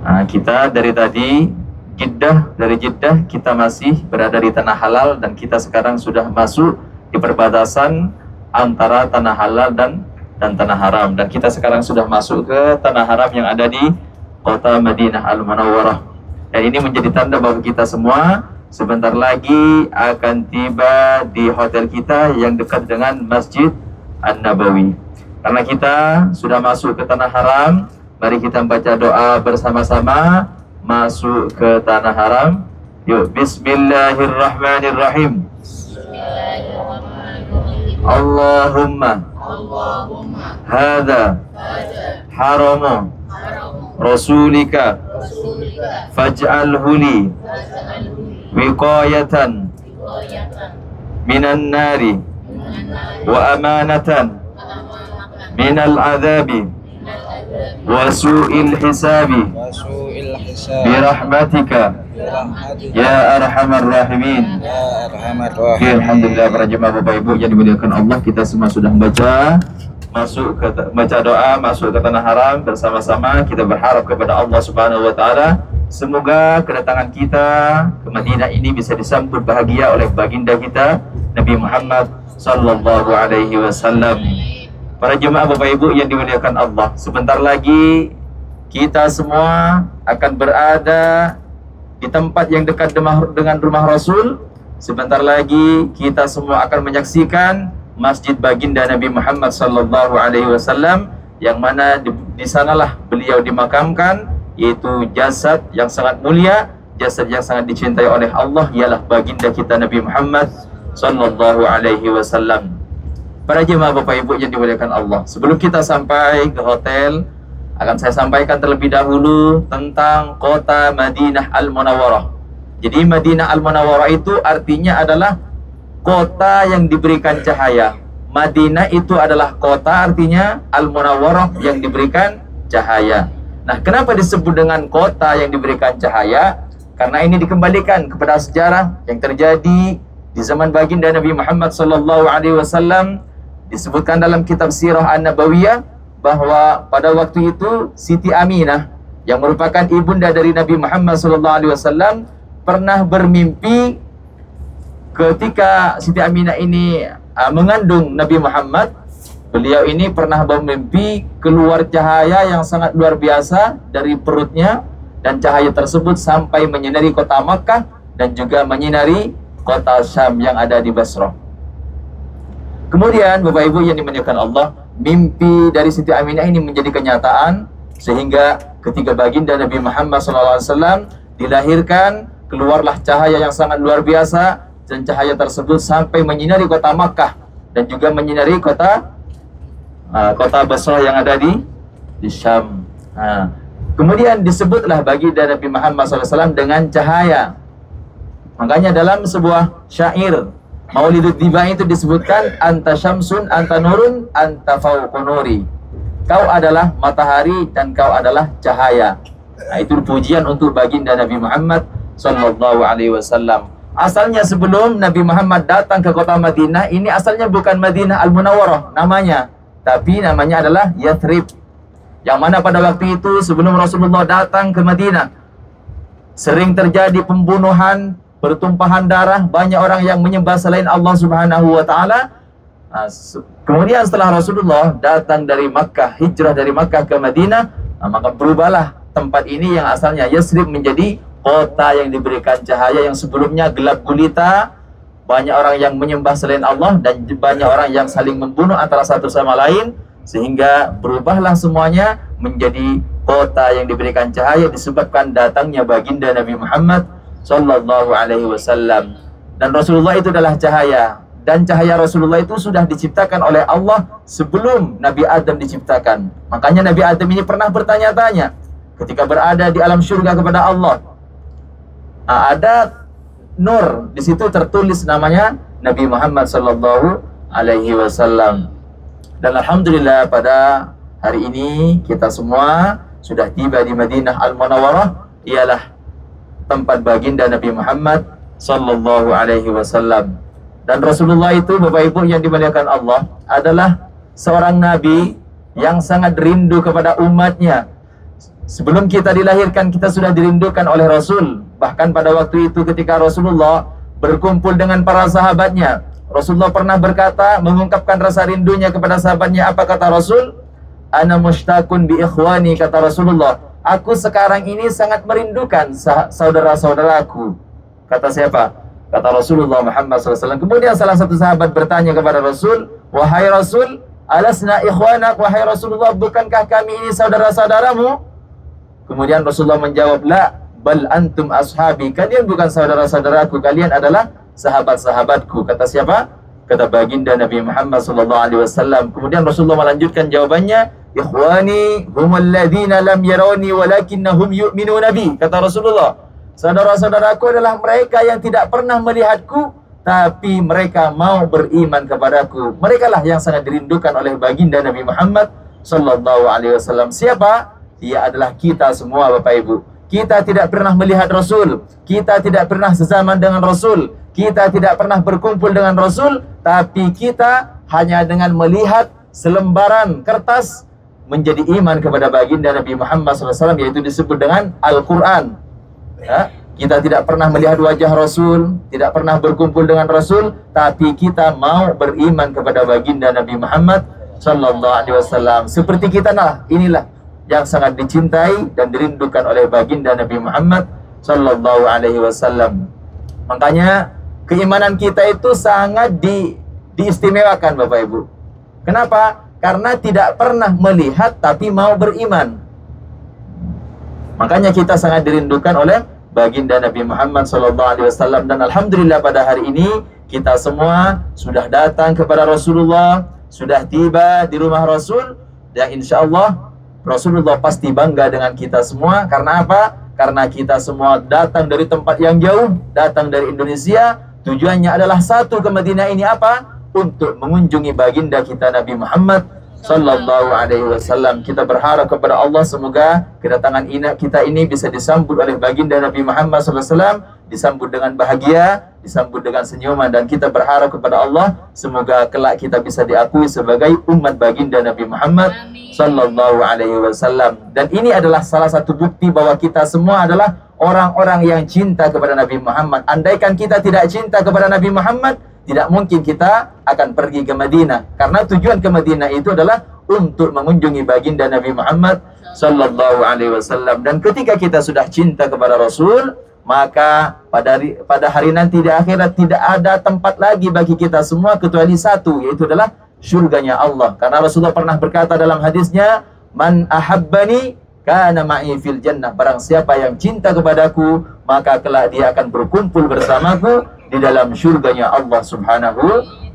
Nah, kita dari tadi dari Jeddah kita masih berada di tanah halal, dan kita sekarang sudah masuk di perbatasan antara tanah halal dan tanah haram, dan kita sekarang sudah masuk ke tanah haram yang ada di kota Madinah Al-Munawwarah. Dan ini menjadi tanda bahwa kita semua sebentar lagi akan tiba di hotel kita yang dekat dengan Masjid An-Nabawi. Karena kita sudah masuk ke tanah haram, mari kita baca doa bersama-sama masuk ke tanah haram. Yuk, bismillahirrahmanirrahim. Allahumma hadha haramu rasulika faj'alhu li wiqayatan minan nari wa amanatan minal azabi wa su'il hisabi birahmatika ya arhamar rahimin. Oke, alhamdulillah para jemaah Bapak Ibu yang dimuliakan Allah, kita semua sudah baca doa masuk ke tanah haram bersama-sama. Kita berharap kepada Allah Subhanahu wa taala semoga kedatangan kita ke Madinah ini bisa disambut bahagia oleh baginda kita Nabi Muhammad sallallahu alaihi wasallam. Para jemaah Bapak Ibu yang dimuliakan Allah, sebentar lagi kita semua akan berada di tempat yang dekat dengan rumah Rasul. Sebentar lagi kita semua akan menyaksikan Masjid Baginda Nabi Muhammad sallallahu alaihi wasallam, yang mana di sanalah beliau dimakamkan, yaitu jasad yang sangat mulia, jasad yang sangat dicintai oleh Allah, ialah baginda kita Nabi Muhammad sallallahu alaihi wasallam. Para jemaah Bapak Ibu yang dimuliakan Allah, sebelum kita sampai ke hotel, akan saya sampaikan terlebih dahulu tentang kota Madinah Al-Munawwarah. Jadi Madinah Al-Munawwarah itu artinya adalah kota yang diberikan cahaya. Madinah itu adalah kota, artinya Al-Munawwarah yang diberikan cahaya. Nah, kenapa disebut dengan kota yang diberikan cahaya? Karena ini dikembalikan kepada sejarah yang terjadi di zaman baginda Nabi Muhammad sallallahu alaihi wasallam. Disebutkan dalam kitab Sirah An-Nabawiyah bahwa pada waktu itu Siti Aminah yang merupakan ibunda dari Nabi Muhammad SAW pernah bermimpi ketika Siti Aminah ini mengandung Nabi Muhammad. Beliau ini pernah bermimpi keluar cahaya yang sangat luar biasa dari perutnya, dan cahaya tersebut sampai menyinari kota Makkah dan juga menyinari kota Syam yang ada di Basrah. Kemudian Bapak Ibu yang dimuliakan Allah, mimpi dari Siti Aminah ini menjadi kenyataan, sehingga ketika baginda Nabi Muhammad SAW dilahirkan, keluarlah cahaya yang sangat luar biasa, dan cahaya tersebut sampai menyinari kota Makkah dan juga menyinari kota Basrah yang ada di Syam. Kemudian disebutlah baginda Nabi Muhammad SAW dengan cahaya. Makanya dalam sebuah syair Maulidud Diba itu disebutkan, anta syamsun, anta nurun, anta fauqu nuri. Kau adalah matahari dan kau adalah cahaya. Nah, itu pujian untuk baginda Nabi Muhammad sallallahu alaihi wasallam. Asalnya sebelum Nabi Muhammad datang ke kota Madinah, ini asalnya bukan Madinah Al-Munawwarah namanya, tapi namanya adalah Yathrib. Yang mana pada waktu itu sebelum Rasulullah datang ke Madinah, sering terjadi pembunuhan, bertumpahan darah, banyak orang yang menyembah selain Allah Subhanahu wa taala. Kemudian setelah Rasulullah datang dari Makkah, hijrah dari Makkah ke Madinah, maka berubahlah tempat ini yang asalnya Yathrib menjadi kota yang diberikan cahaya, yang sebelumnya gelap gulita, banyak orang yang menyembah selain Allah dan banyak orang yang saling membunuh antara satu sama lain, sehingga berubahlah semuanya menjadi kota yang diberikan cahaya disebabkan datangnya baginda Nabi Muhammad sallallahu alaihi wasallam. Dan Rasulullah itu adalah cahaya, dan cahaya Rasulullah itu sudah diciptakan oleh Allah sebelum Nabi Adam diciptakan. Makanya Nabi Adam ini pernah bertanya-tanya ketika berada di alam surga kepada Allah. Ada nur, di situ tertulis namanya Nabi Muhammad sallallahu alaihi wasallam. Dan alhamdulillah pada hari ini kita semua sudah tiba di Madinah Al-Munawwarah, ialah tempat baginda Nabi Muhammad sallallahu alaihi wasallam. Dan Rasulullah itu, Bapak Ibu yang dimuliakan Allah, adalah seorang nabi yang sangat rindu kepada umatnya. Sebelum kita dilahirkan, kita sudah dirindukan oleh Rasul. Bahkan pada waktu itu ketika Rasulullah berkumpul dengan para sahabatnya, Rasulullah pernah berkata, mengungkapkan rasa rindunya kepada sahabatnya. Apa kata Rasul? Ana mushtaqun bi ikhwani, kata Rasulullah. Aku sekarang ini sangat merindukan saudara-saudaraku. Kata siapa? Kata Rasulullah Muhammad SAW. Kemudian salah satu sahabat bertanya kepada Rasul, wahai Rasul, alasna ikhwanak, wahai Rasulullah, bukankah kami ini saudara-saudaramu? Kemudian Rasulullah menjawab, la, bal antum ashabi, kalian bukan saudara-saudaraku, kalian adalah sahabat-sahabatku. Kata siapa? Kata baginda Nabi Muhammad SAW. Kemudian Rasulullah melanjutkan jawabannya, ikhwani humul ladzina lam yarawni walakinnahum yu'minuna bi. Kata Rasulullah, saudara-saudaraku adalah mereka yang tidak pernah melihatku, tapi mereka mau beriman kepadaku. Mereka lah yang sangat dirindukan oleh baginda Nabi Muhammad SAW. Siapa? Dia adalah kita semua, Bapak Ibu. Kita tidak pernah melihat Rasul, kita tidak pernah sezaman dengan Rasul, kita tidak pernah berkumpul dengan Rasul, tapi kita hanya dengan melihat selembaran kertas menjadi iman kepada baginda Nabi Muhammad SAW, yaitu disebut dengan Al-Quran. Ya, kita tidak pernah melihat wajah Rasul, tidak pernah berkumpul dengan Rasul, tapi kita mau beriman kepada baginda Nabi Muhammad SAW. Seperti kita, nah inilah yang sangat dicintai dan dirindukan oleh baginda Nabi Muhammad SAW. Makanya keimanan kita itu sangat diistimewakan, Bapak Ibu. Kenapa? Karena tidak pernah melihat tapi mau beriman. Makanya kita sangat dirindukan oleh baginda Nabi Muhammad SAW. Dan alhamdulillah pada hari ini kita semua sudah datang kepada Rasulullah, sudah tiba di rumah Rasul, dan insya Allah Rasulullah pasti bangga dengan kita semua. Karena apa? Karena kita semua datang dari tempat yang jauh, datang dari Indonesia. Tujuannya adalah satu, ke Madinah ini apa? Untuk mengunjungi baginda kita Nabi Muhammad SAW. Kita berharap kepada Allah semoga kedatangan kita ini bisa disambut oleh baginda Nabi Muhammad SAW, disambut dengan bahagia, disambut dengan senyuman, dan kita berharap kepada Allah semoga kelak kita bisa diakui sebagai umat baginda Nabi Muhammad SAW. Dan ini adalah salah satu bukti bahwa kita semua adalah orang-orang yang cinta kepada Nabi Muhammad. Andaikan kita tidak cinta kepada Nabi Muhammad, tidak mungkin kita akan pergi ke Madinah. Karena tujuan ke Madinah itu adalah untuk mengunjungi baginda Nabi Muhammad SAW. Dan ketika kita sudah cinta kepada Rasul, maka pada hari nanti di akhirat tidak ada tempat lagi bagi kita semua kecuali satu, yaitu adalah surganya Allah. Karena Rasulullah pernah berkata dalam hadisnya, man ahabbani kana ma'i fil jannah. Barang siapa yang cinta kepadaku, maka kelak dia akan berkumpul bersamaku di dalam surganya Allah Subhanahu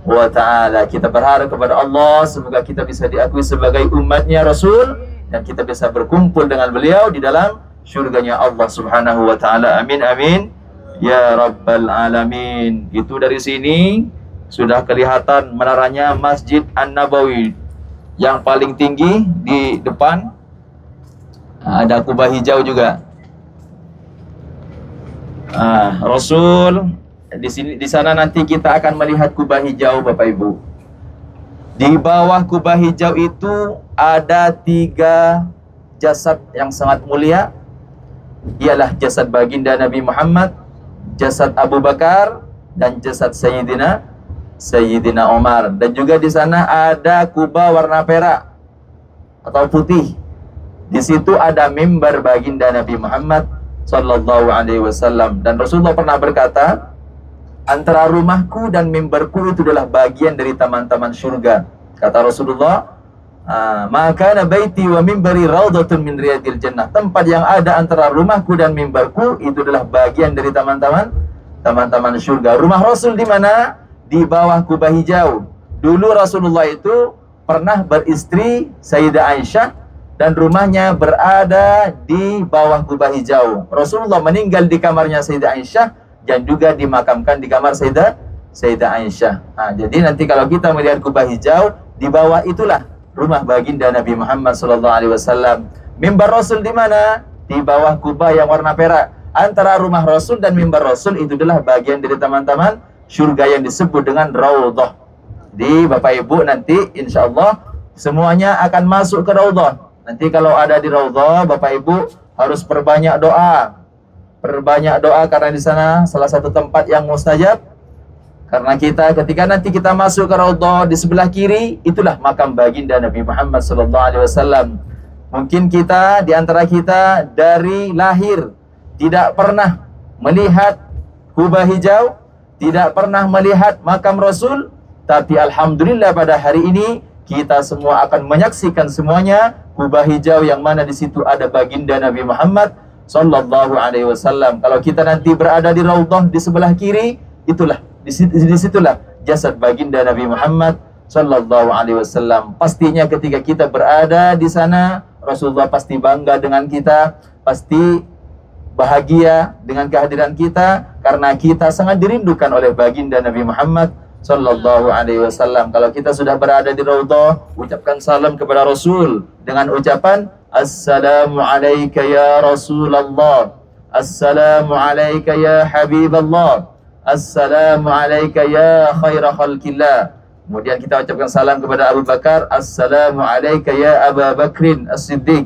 wa ta'ala. Kita berharap kepada Allah semoga kita bisa diakui sebagai umatnya Rasul, dan kita bisa berkumpul dengan beliau di dalam surganya Allah Subhanahu wa ta'ala. Amin amin ya rabbal alamin. Itu dari sini sudah kelihatan menaranya Masjid An-Nabawi yang paling tinggi di depan. Ada kubah hijau juga. Rasul di sana nanti kita akan melihat kubah hijau, Bapak Ibu. Di bawah kubah hijau itu ada 3 jasad yang sangat mulia. Ialah jasad baginda Nabi Muhammad, jasad Abu Bakar, dan jasad Sayyidina Umar. Dan juga di sana ada kubah warna perak atau putih. Di situ ada mimbar baginda Nabi Muhammad SAW. Dan Rasulullah pernah berkata, antara rumahku dan mimbarku itu adalah bagian dari taman-taman surga. Kata Rasulullah, maka baiti wa mimbari raudhatun min riyadil jannah. Tempat yang ada antara rumahku dan mimbarku itu adalah bagian dari taman-taman surga. Rumah Rasul di mana? Di bawah kubah hijau. Dulu Rasulullah itu pernah beristri Sayyidah Aisyah, dan rumahnya berada di bawah kubah hijau. Rasulullah meninggal di kamarnya Sayyidah Aisyah, dan juga dimakamkan di kamar Sayyidah Aisyah. Jadi nanti kalau kita melihat kubah hijau, di bawah itulah rumah baginda Nabi Muhammad SAW. Mimbar Rasul di mana? Di bawah kubah yang warna perak. Antara rumah Rasul dan mimbar Rasul itu adalah bagian dari taman-taman surga yang disebut dengan Raudhah. Di Bapak Ibu nanti insya Allah semuanya akan masuk ke Raudhah. Nanti kalau ada di Raudhah, Bapak Ibu harus perbanyak doa. Perbanyak doa karena di sana salah satu tempat yang mustajab. Karena kita ketika nanti kita masuk ke Raudhah, di sebelah kiri itulah makam baginda Nabi Muhammad SAW. Mungkin kita di antara kita dari lahir tidak pernah melihat kubah hijau, tidak pernah melihat makam Rasul, tapi alhamdulillah pada hari ini kita semua akan menyaksikan semuanya kubah hijau yang mana di situ ada baginda Nabi Muhammad SAW. Kalau kita nanti berada di Raudhah di sebelah kiri, itulah disitulah jasad baginda Nabi Muhammad SAW. Pastinya ketika kita berada di sana, Rasulullah pasti bangga dengan kita, pasti bahagia dengan kehadiran kita, karena kita sangat dirindukan oleh baginda Nabi Muhammad SAW. Kalau kita sudah berada di Raudhah, ucapkan salam kepada Rasul dengan ucapan Assalamu alayka ya Rasulullah, Assalamu alayka ya Habiballah, Assalamu alayka ya khaira khalqillah. Kemudian kita ucapkan salam kepada Abu Bakar, Assalamu alayka ya Abu Bakrin As-Siddiq.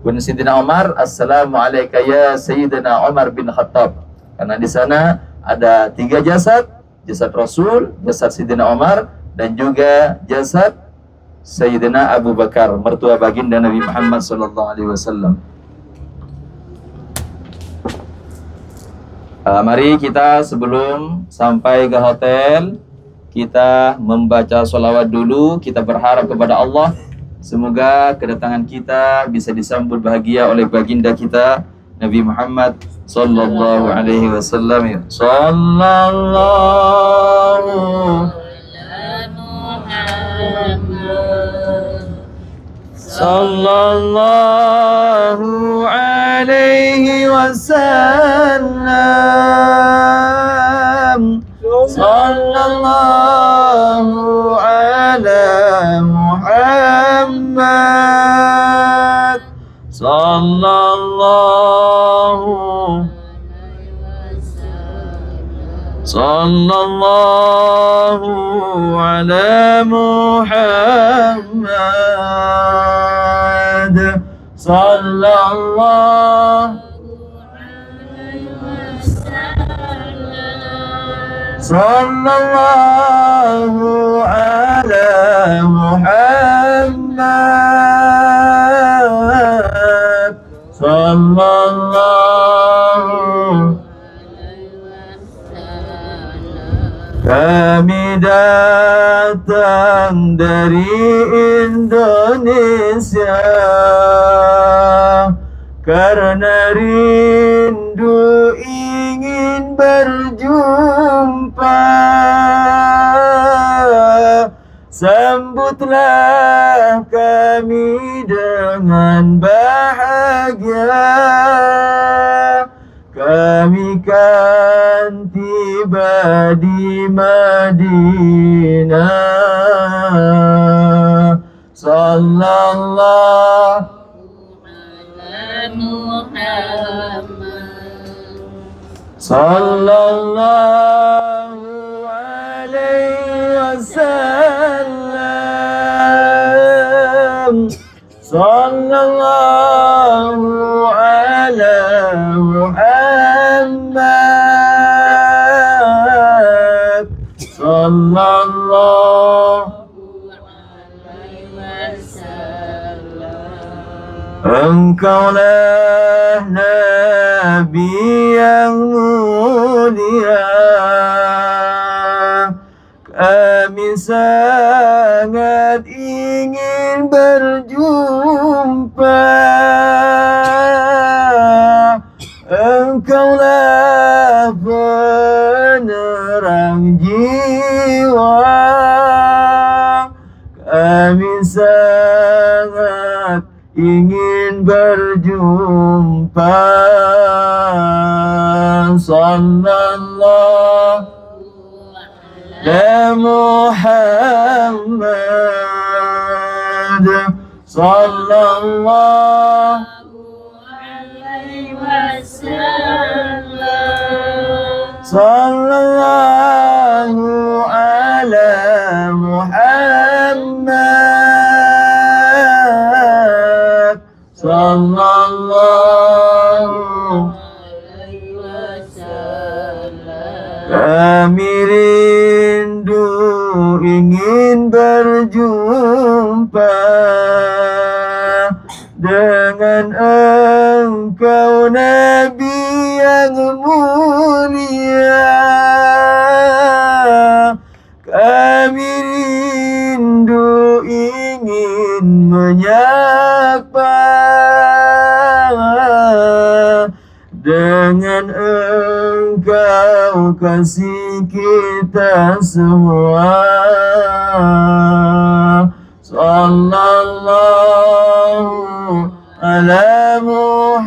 Kemudian Sayyidina Umar, Assalamu alayka ya Sayyidina Umar bin Khattab. Karena di sana ada 3 jasad, jasad Rasul, jasad Sayyidina Umar, dan juga jasad Sayyidina Abu Bakar, mertua baginda Nabi Muhammad SAW. Mari kita sebelum sampai ke hotel, kita membaca sholawat dulu. Kita berharap kepada Allah semoga kedatangan kita bisa disambut bahagia oleh baginda kita Nabi Muhammad sallallahu alaihi wasallam. Sallallahu alaihi wasallam. Sallallahu ala Muhammad. Sallallahu ala Muhammad. Sallallahu ala Muhammad. Sallallahu. Kami datang dari Indonesia karena rindu ingin berjumpa. Sambutlah kami dengan bahagia, kami kan tiba di Madinah. Sallallahu ala Muhammad. Sallallahu alaihi wasallam. Sallallahu ala Muhammad. Sallallahu alaihi wasallam. Engkaulah Nabi yang mulia, kami sangat ingin berjumpa. Engkaulah penerang jiwa, kami sangat ingin berjumpa. Sallallahu ala Muhammad. Sallallahu alaihi wasallam. Sallallahu ala Muhammad. Kami rindu ingin berjumpa dengan Engkau Nabi yang mulia. Kami rindu ingin menyapa dengan Engkau kasih kita semua. Sallallahu ala Muhammad,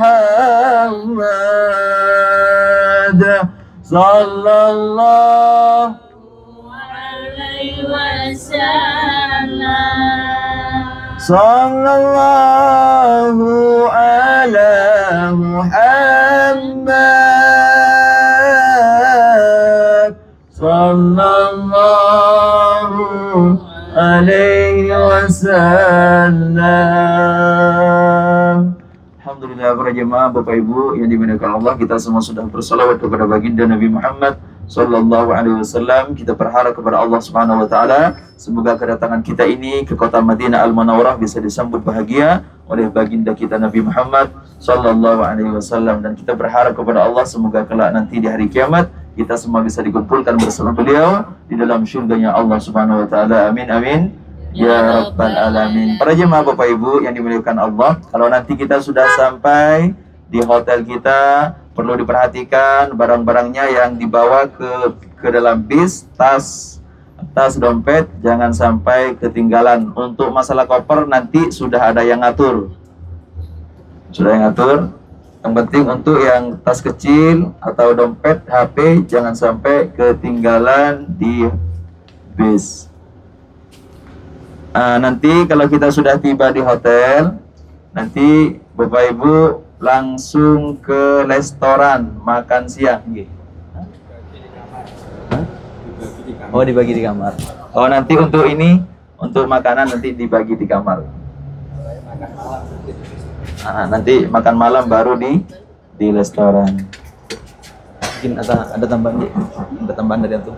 sallallahu alaihi wasallam, sallallahu ala Muhammad, sallallahu alaihi wasallam. Alhamdulillah para jemaah, Bapak Ibu yang dimuliakan Allah, kita semua sudah bersalawat kepada baginda Nabi Muhammad sallallahu alaihi wasallam. Kita berharap kepada Allah Subhanahu wa taala semoga kedatangan kita ini ke kota Madinah Al-Munawwarah bisa disambut bahagia oleh baginda kita Nabi Muhammad sallallahu alaihi wasallam, dan kita berharap kepada Allah semoga kelak nanti di hari kiamat kita semua bisa dikumpulkan bersama beliau di dalam syurganya Allah Subhanahu wa taala. Amin amin ya rabbal alamin. Para jemaah Bapak Ibu yang dimuliakan Allah, kalau nanti kita sudah sampai di hotel kita, perlu diperhatikan barang-barangnya yang dibawa ke dalam bis, tas, dompet, jangan sampai ketinggalan. Untuk masalah koper nanti sudah ada yang ngatur. Sudah yang ngatur. Yang penting untuk yang tas kecil atau dompet, HP, jangan sampai ketinggalan di bis. Nanti kalau kita sudah tiba di hotel, nanti Bapak Ibu langsung ke restoran makan siang. Oh, dibagi di kamar. Oh, nanti untuk ini, untuk makanan nanti dibagi di kamar. Nanti makan malam baru di restoran. Mungkin ada tambahan, ada tambahan dari itu.